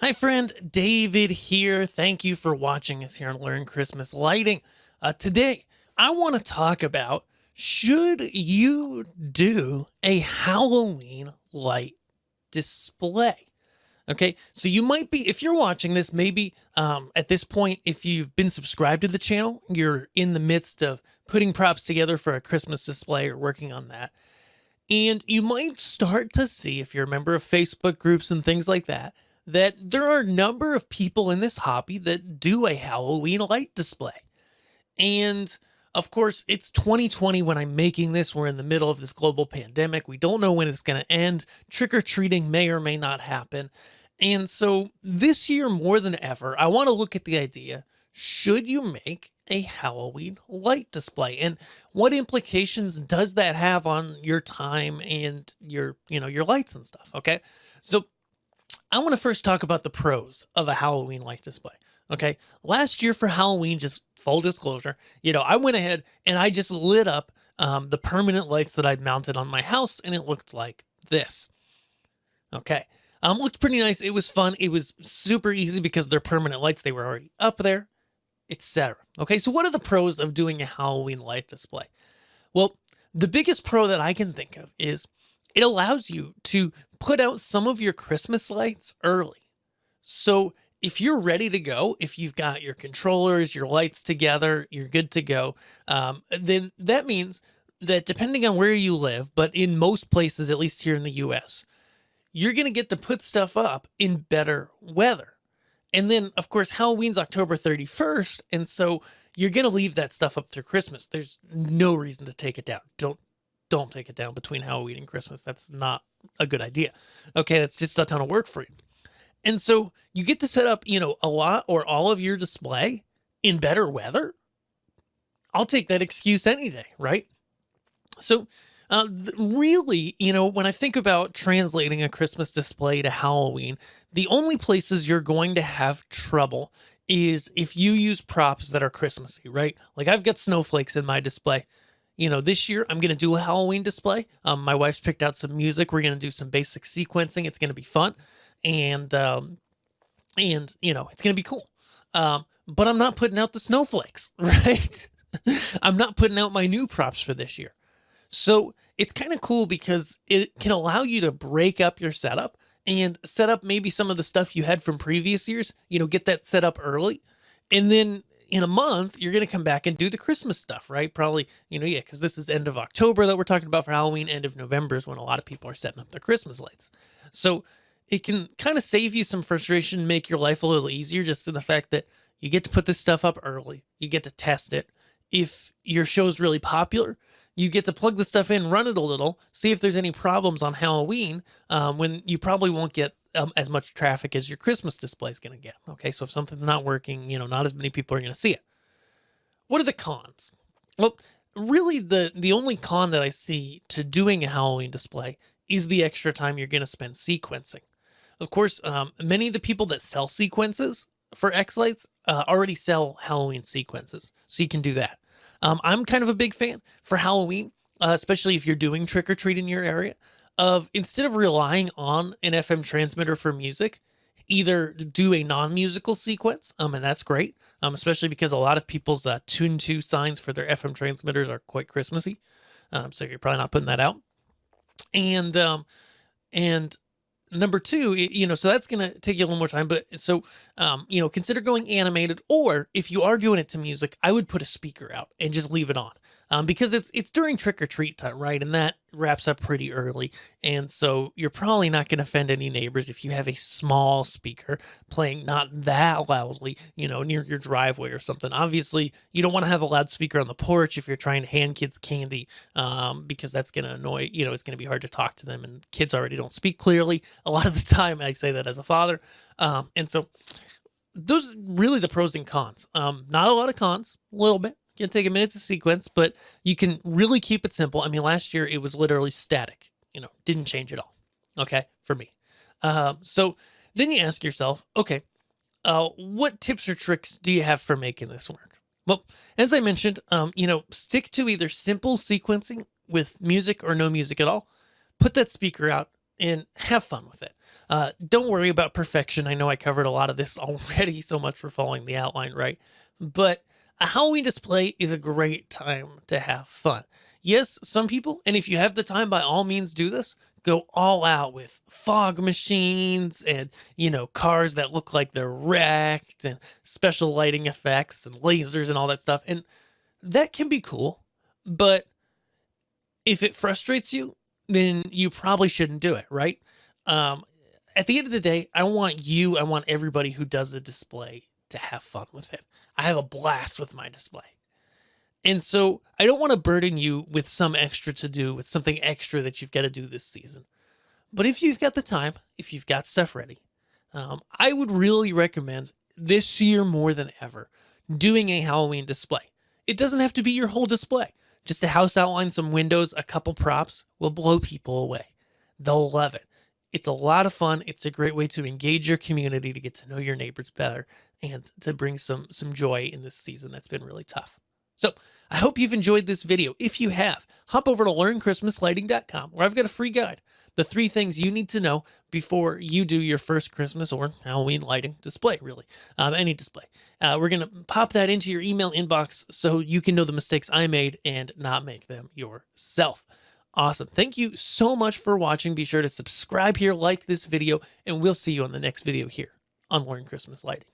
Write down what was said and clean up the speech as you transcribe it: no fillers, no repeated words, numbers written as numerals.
Hi, friend. David here. Thank you for watching us here on Learn Christmas Lighting. Today, I want to talk about should you do a Halloween light display? Okay, so you might be, if you're watching this, maybe at this point, if you've been subscribed to the channel, you're in the midst of putting props together for a Christmas display or working on that. And you might start to see, if you're a member of Facebook groups and things like that, that there are a number of people in this hobby that do a Halloween light display. And of course, it's 2020 when I'm making this. We're in the middle of this global pandemic. We don't know when it's going to end. Trick or treating may or may not happen. And so this year, more than ever, I want to look at the idea, should you make a Halloween light display? And what implications does that have on your time and your lights and stuff? Okay. So I want to first talk about the pros of a Halloween light display. Okay. Last year for Halloween, just full disclosure, I went ahead and I just lit up the permanent lights that I'd mounted on my house, and it looked like this. Okay. Looked pretty nice. It was fun. It was super easy because they're permanent lights. They were already up there, etc. Okay. So what are the pros of doing a Halloween light display? Well, the biggest pro that I can think of is it allows you to put out some of your Christmas lights early. So if you're ready to go, if you've got your controllers, your lights together, you're good to go, then that means that depending on where you live, but in most places, at least here in the US, you're going to get to put stuff up in better weather. And then, of course, Halloween's October 31st. And so you're going to leave that stuff up through Christmas. There's no reason to take it down. Don't take it down between Halloween and Christmas. That's not a good idea. Okay, that's just a ton of work for you. And so you get to set up, a lot or all of your display in better weather. I'll take that excuse any day, right? So really, when I think about translating a Christmas display to Halloween, the only places you're going to have trouble is if you use props that are Christmassy, right? Like I've got snowflakes in my display. This year I'm going to do a Halloween display. My wife's picked out some music. We're going to do some basic sequencing. It's going to be fun. And it's going to be cool. But I'm not putting out the snowflakes, right? I'm not putting out my new props for this year. So it's kind of cool because it can allow you to break up your setup and set up maybe some of the stuff you had from previous years, get that set up early. And then in a month, you're going to come back and do the Christmas stuff, right? Probably, because this is end of October that we're talking about for Halloween. End of November is when a lot of people are setting up their Christmas lights. So it can kind of save you some frustration, make your life a little easier just in the fact that you get to put this stuff up early. You get to test it. If your show's really popular, you get to plug the stuff in, run it a little, see if there's any problems on Halloween when you probably won't get as much traffic as your Christmas display is going to get. Okay, so if something's not working, not as many people are going to see it. What are the cons? Well, really the only con that I see to doing a Halloween display is the extra time you're going to spend sequencing. Of course, many of the people that sell sequences for X-Lights already sell Halloween sequences, so you can do that. I'm kind of a big fan for Halloween, especially if you're doing trick-or-treat in your area, of instead of relying on an FM transmitter for music, either do a non-musical sequence, and that's great, especially because a lot of people's Tune 2 signs for their FM transmitters are quite Christmassy, so you're probably not putting that out. And number two, so that's going to take you a little more time. But so, consider going animated, or if you are doing it to music, I would put a speaker out and just leave it on. Because it's during trick or treat time, right? And that wraps up pretty early. And so you're probably not going to offend any neighbors if you have a small speaker playing not that loudly, near your driveway or something. Obviously, you don't want to have a loudspeaker on the porch if you're trying to hand kids candy, because that's going to annoy, it's going to be hard to talk to them. And kids already don't speak clearly. A lot of the time, I say that as a father. And so those are really the pros and cons. Not a lot of cons, a little bit. Can take a minute to sequence, but you can really keep it simple. I mean, last year it was literally static, didn't change at all. Okay. For me. So then you ask yourself, okay, what tips or tricks do you have for making this work? Well, as I mentioned, stick to either simple sequencing with music or no music at all. Put that speaker out, and have fun with it. Don't worry about perfection. I know I covered a lot of this already, so much for following the outline, right? But a Halloween display is a great time to have fun. Yes, some people, and if you have the time, by all means do this, go all out with fog machines and, cars that look like they're wrecked and special lighting effects and lasers and all that stuff. And that can be cool, but if it frustrates you, then you probably shouldn't do it, right? Um, at the end of the day, I want everybody who does a display to have fun with it. I have a blast with my display. And so I don't want to burden you with some extra to do, with something extra that you've got to do this season. But if you've got the time, if you've got stuff ready, I would really recommend this year more than ever doing a Halloween display. It doesn't have to be your whole display. Just a house outline, some windows, a couple props will blow people away. They'll love it. It's a lot of fun. It's a great way to engage your community, to get to know your neighbors better, and to bring some joy in this season that's been really tough. So I hope you've enjoyed this video. If you have, hop over to learnchristmaslighting.com, where I've got a free guide. The 3 things you need to know before you do your first Christmas or Halloween lighting display, really, any display. We're going to pop that into your email inbox so you can know the mistakes I made and not make them yourself. Awesome. Thank you so much for watching. Be sure to subscribe here, like this video, and we'll see you on the next video here on Learn Christmas Lighting.